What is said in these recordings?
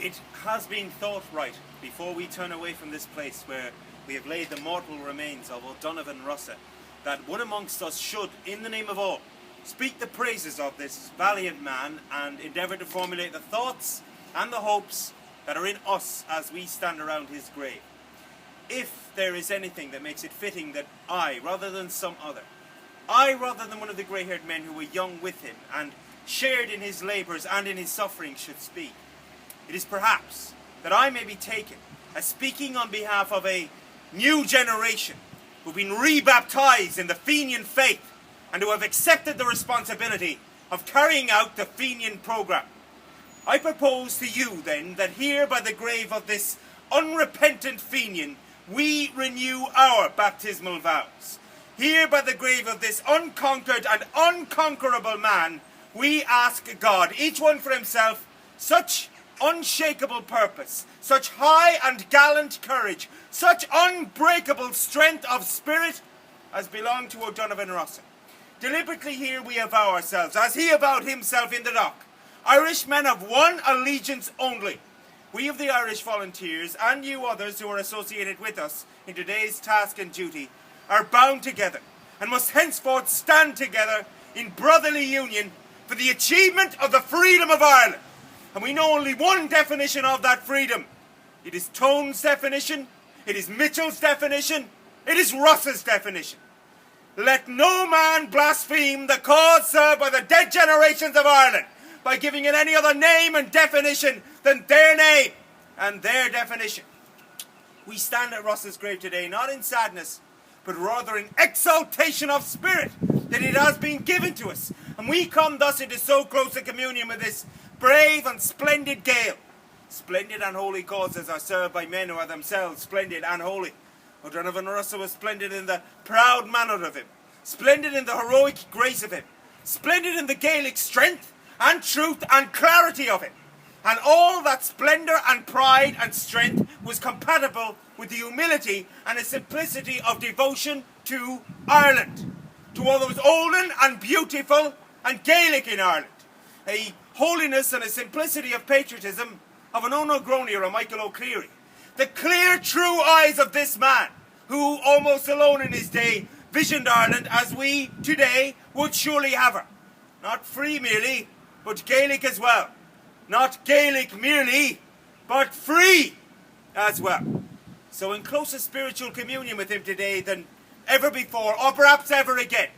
It has been thought right, before we turn away from this place where we have laid the mortal remains of O'Donovan Rossa, that one amongst us should, in the name of all, speak the praises of this valiant man and endeavour to formulate the thoughts and the hopes that are in us as we stand around his grave. If there is anything that makes it fitting that I, rather than some other, I, rather than one of the grey-haired men who were young with him and shared in his labours and in his sufferings, should speak, it is perhaps that I may be taken as speaking on behalf of a new generation who have been rebaptized in the Fenian faith and who have accepted the responsibility of carrying out the Fenian programme. I propose to you then that here by the grave of this unrepentant Fenian we renew our baptismal vows. Here by the grave of this unconquered and unconquerable man we ask God, each one for himself, such unshakable purpose, such high and gallant courage, such unbreakable strength of spirit as belonged to O'Donovan Rossa. Deliberately here we avow ourselves, as he avowed himself in the dock, Irishmen of one allegiance only. We of the Irish Volunteers, and you others who are associated with us in today's task and duty, are bound together, and must henceforth stand together in brotherly union for the achievement of the freedom of Ireland. And we know only one definition of that freedom. It is Tone's definition, it is Mitchell's definition, it is Ross's definition. Let no man blaspheme the cause served by the dead generations of Ireland by giving it any other name and definition than their name and their definition. We stand at Ross's grave today not in sadness, but rather in exaltation of spirit that it has been given to us. And we come thus into so close a communion with this brave and splendid Gael. Splendid and holy causes are served by men who are themselves splendid and holy. O'Donovan Rossa was splendid in the proud manner of him, splendid in the heroic grace of him, splendid in the Gaelic strength and truth and clarity of him. And all that splendour and pride and strength was compatible with the humility and the simplicity of devotion to Ireland, to all that was olden and beautiful and Gaelic in Ireland. A holiness and a simplicity of patriotism of an O'Grony or a Michael O'Cleary. The clear, true eyes of this man, who almost alone in his day visioned Ireland as we today would surely have her. Not free merely, but Gaelic as well. Not Gaelic merely, but free as well. So in closer spiritual communion with him today than ever before, or perhaps ever again,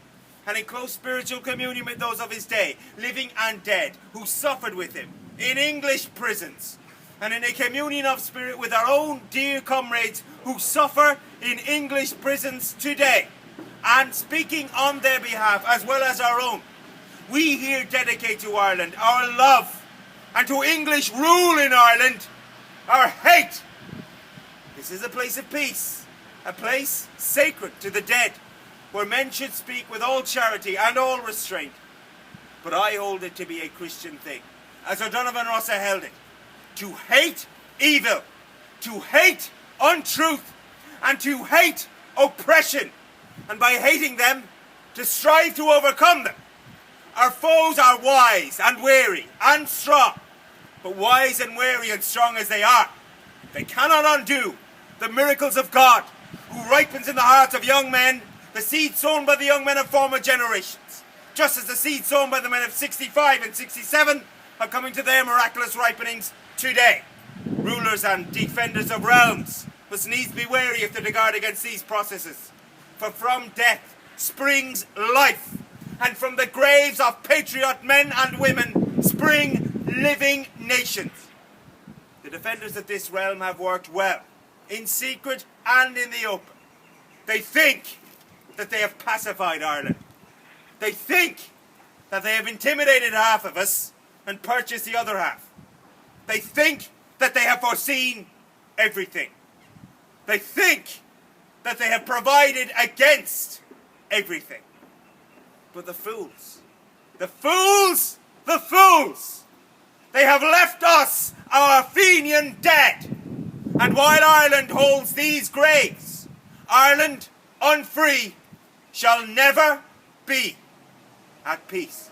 and in close spiritual communion with those of his day, living and dead, who suffered with him in English prisons, and in a communion of spirit with our own dear comrades who suffer in English prisons today, and speaking on their behalf as well as our own, we here dedicate to Ireland our love, and to English rule in Ireland our hate. This is a place of peace, a place sacred to the dead, where men should speak with all charity and all restraint. But I hold it to be a Christian thing, as O'Donovan Rossa held it, to hate evil, to hate untruth, and to hate oppression, and by hating them, to strive to overcome them. Our foes are wise and wary and strong, but wise and wary and strong as they are, they cannot undo the miracles of God, who ripens in the hearts of young men the seed sown by the young men of former generations, just as the seed sown by the men of 65 and 67 are coming to their miraculous ripenings today. Rulers and defenders of realms must needs be wary if they regard against these processes, for from death springs life, and from the graves of patriot men and women spring living nations. The defenders of this realm have worked well, in secret and in the open. They think that they have pacified Ireland. They think that they have intimidated half of us and purchased the other half. They think that they have foreseen everything. They think that they have provided against everything. But the fools, the fools, the fools, they have left us our Fenian dead. And while Ireland holds these graves, Ireland unfree shall never be at peace.